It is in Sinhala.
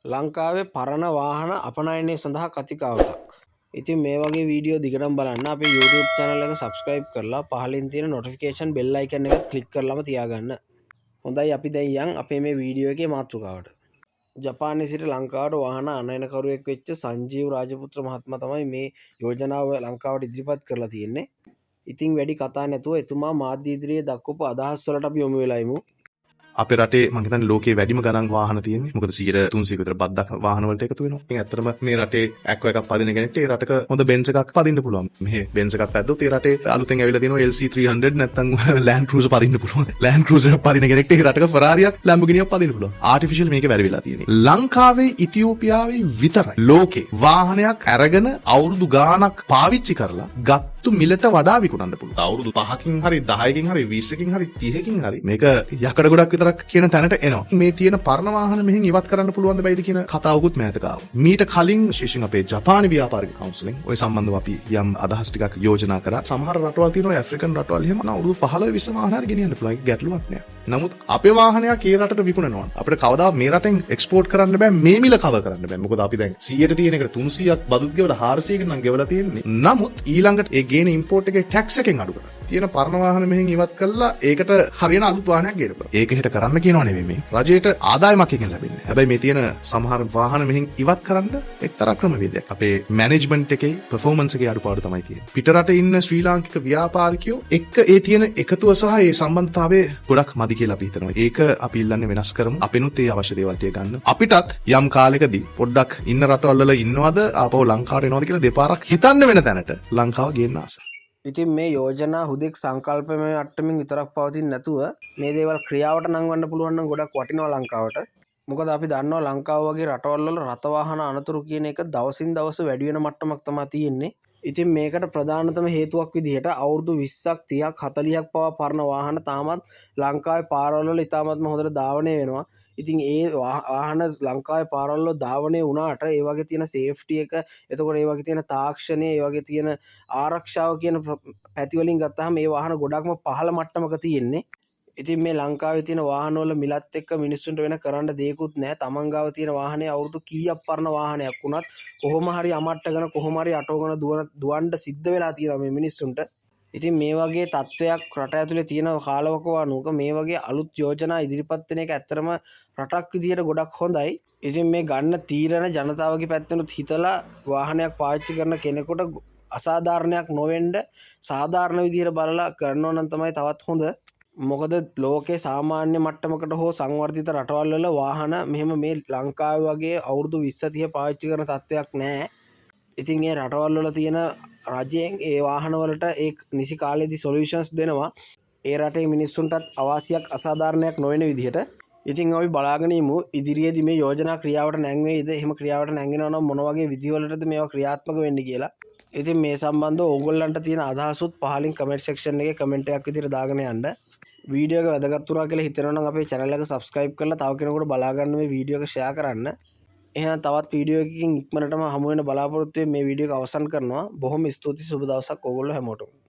ලංකාවේ පරණ වාහන අපනයනය සඳහා කතිකාවතක්. ඉතින් මේ වගේ වීඩියෝ දිගටම බලන්න අපේ YouTube channel එක subscribe කරලා පහලින් තියෙන notification bell icon එකත් click කරලාම තියාගන්න. හොඳයි අපි දැන් යන් අපේ මේ වීඩියෝ එකේ මාතෘකාවට. ජපානයේ සිට ලංකාවට වාහන අනයනකරුවෙක් වෙච්ච සංජීව් රාජපුත්‍ර මහත්මයා තමයි මේ යෝජනාව ලංකාවට ඉදිරිපත් කරලා තියෙන්නේ. ඉතින් වැඩි කතා නැතුව එතුමා මාධ්‍ය ඉදිරියේ දක්වපු අදහස් වලට අපි යොමු වෙලා ඉමු. අපේ රටේ මම හිතන්නේ ලෝකයේ වැඩිම ගණන් වාහන තියෙන්නේ. මොකද 300 විතර බද්දක් වාහන වලට එකතු වෙනවා. ඉතින් ඇත්තටම මේ රටේ ඇක්ව එකක් පදින කෙනෙක්ට ඒ රටක හොඳ බෙන්ස් එකක් පදින්න පුළුවන්. මෙහෙ බෙන්ස් එකක් පැද්දොත් ඒ රටේ අලුතෙන් ඇවිල්ලා තියෙනවා LC300 නැත්නම් Land Cruiser පදින්න පුළුවන්. Land Cruiser පදින කෙනෙක්ට ඒ රටක Ferrari එකක් Lamborghini එකක් පදින්න පුළුවන්. ආටිෆිෂියල් මේක වැඩි වෙලා තියෙන්නේ. ලංකාවේ ඉතියෝපියාවේ විතරයි ලෝකේ වාහනයක් අරගෙන අවුරුදු ගාණක් පාවිච්චි කරලා ගත්තු මිලට වඩා විකුණන්න පුළුවන්. අවුරුදු 5කින් හරි 10කින් හරි 20කින් හරි 30කින් හරි මේක යකඩ ගොඩක් විතරක් කියන තැනට එනවා. මේ තියෙන පරණ වාහන මෙහෙන් ඉවත් කරන්න පුළුවන්ද බැයිද කියන කතාවකුත් මෑතක ආවා. මීට කලින් විශේෂයෙන් අපේ ජපානි ව්‍යාපාරික කවුන්සිලෙන් ওই සම්බන්ධව අපි යම් අදහස් ටිකක් යෝජනා කරා. සමහර රටවල් තියෙනවා ඇෆ්‍රිකන් රටවල් එහෙම අවුරුදු 15 20 වාහන හරි ගෙනියන්න පුළුවන්. ඒක ගැටලුවක් නෑ. නමුත් අපේ වාහනයක් ඒ රටට විකුණනවා. අපිට කවදා මේ රටෙන් එක්ස්පෝර්ට් කරන්න බෑ මේ මිල කවර් කරන්න බෑ. මොකද අපි දැන් 100ට තියෙන එකට 300ක් බදුත් ගෙවලා 400කට නම් ගෙවලා තියෙන්නේ. නමුත් ඊළඟට ඒ ගේන ඉම්පෝර්ට් එකේ ටැක්ස් එකෙන් අඩු කරලා තියෙන පරණ වාහන මෙහෙන් ඉවත් කරලා ඒකට හරියන අලුත් වාහනයක් ගේන්න පුළුවන්. ඒක හෙට කරන්න කියනවා නෙමෙයි මේ. රජයට ආදායමක් එකෙන් ලැබෙන්නේ. හැබැයි මේ තියෙන සමහර වාහන මෙහෙන් ඉවත් කරන්න එක්තරා ක්‍රමවේදයක්. අපේ මැනේජ්මන්ට් එකේ පර්ෆෝමන්ස් එකේ අඩුපාඩු තමයි තියෙන්නේ. පිටරට ඉන්න ශ්‍රී ලාංකික ව්‍යාපාරිකයෝ එක්ක ඒ තියෙන එකතුව සහ ඒ සම්බන්ධතාවය ගොඩක් මදි කියලා අපි හිතනවා. ඒක අපි ඉල්ලන්නේ වෙනස් කරමු. අපිනුත් ඒ අවශ්‍ය දේවල් ටික ගන්න. අපිටත් යම් කාලයකදී පොඩ්ඩක් ඉන්න රටවල් වල ඉන්නවද ආපහු ලංකාවට එනවද කියලා දෙපාරක් හිතන්න වෙන තැනට ලංකාව ගේන්න ආස. ඉතින් මේ යෝජනා හුදෙක් සංකල්පමය මට්ටමින් විතරක් පවතින්නේ නැතුව මේ දේවල් ක්‍රියාවට නංවන්න පුළුවන් නම් ගොඩක් වටිනවා ලංකාවට. මොකද අපි දන්නවා ලංකාව වගේ රටවල් වල රථ වාහන අනතුරු කියන එක දවසින් දවස වැඩි වෙන මට්ටමක් තමයි තියෙන්නේ. ඉතින් මේකට ප්‍රධානතම හේතුවක් විදිහට අවුරුදු 20ක් 30ක් 40ක් පවා පරණ වාහන තාමත් ලංකාවේ පාරවල් වල ඉතාමත්ම හොඳට ධාවනය වෙනවා. ඉතින් ඒ වාහන ලංකාවේ පාරවල් වල ධාවනය වුණාට ඒ වගේ තියෙන සේෆ්ටි එක, එතකොට ඒ වගේ තියෙන තාක්ෂණය, ඒ වගේ තියෙන ආරක්ෂාව කියන පැති වලින් ගත්තාම මේ වාහන ගොඩක්ම පහළ මට්ටමක තියෙන්නේ. ඉතින් මේ ලංකාවේ තියෙන වාහන වල මිලත් එක්ක මිනිස්සුන්ට වෙන කරන්න දෙයක්වත් නැහැ. තමන් ගාව තියෙන වාහනේ අවුරුදු කීයක් පරණ වාහනයක් වුණත් කොහොම හරි අමට්ටගෙන කොහොම හරි අටවගෙන දුවන්න සිද්ධ වෙලා තියෙනවා මේ මිනිස්සුන්ට. ඉතින් මේ වගේ තත්ත්වයක් රට ඇතුලේ තියෙන කාලවකවානුවක මේ වගේ අලුත් යෝජනා ඉදිරිපත් වෙන එක ඇත්තරම රටක් විදියට ගොඩක් හොඳයි. ඉතින් මේ ගන්න තීරණ ජනතාවගේ පැත්තෙනුත් හිතලා වාහනයක් පාවිච්චි කරන කෙනෙකුට අසාධාරණයක් නොවෙන්න සාධාරණ විදියට බලලා කරනවා නම් තමයි තවත් හොඳ. මොකද ලෝකේ සාමාන්‍ය මට්ටමකට හෝ සංවර්ධිත රටවල් වල වාහන මෙහෙම මේ ලංකාවේ වගේ අවුරුදු 20 30 පාවිච්චි කරන තත්ත්වයක් නැහැ. ඉතින් ඒ රටවල් වල තියෙන රජයෙන් ඒ වාහන වලට ඒ නිසි කාලෙදි සොලියුෂන්ස් දෙනවා. ඒ රටේ මිනිස්සුන්ටත් අවාසියක් අසාධාරණයක් නොවන විදිහට. ඉතින් අපි බලාගෙන ඉමු ඉදිරියේදී මේ යෝජනා ක්‍රියාවට නැංවෙයිද? එහෙම ක්‍රියාවට නැංගෙනවා නම් මොන වගේ විදිහවලටද මේවා ක්‍රියාත්මක වෙන්නේ කියලා. ඉතින් මේ සම්බන්ධව ඕගොල්ලන්ට තියෙන අදහසුත් පහලින් කමෙන්ට් සෙක්ෂන් එකේ කමෙන්ට් එකක් විදිහට දාගෙන යන්න. වීඩියෝ එක වැදගත් වුණා කියලා හිතනවා නම් අපේ channel එක subscribe කරලා තව කෙනෙකුට බලා ගන්න මේ වීඩියෝ එක share කරන්න. එහෙනම් තවත් වීඩියෝ එකකින් ඉක්මනටම හමු වෙන බලාපොරොත්තු වෙමින් මේ වීඩියෝ එක අවසන් කරනවා. බොහොම ස්තුතියි. සුබ දවසක් ඕගොල්ලෝ හැමෝටම.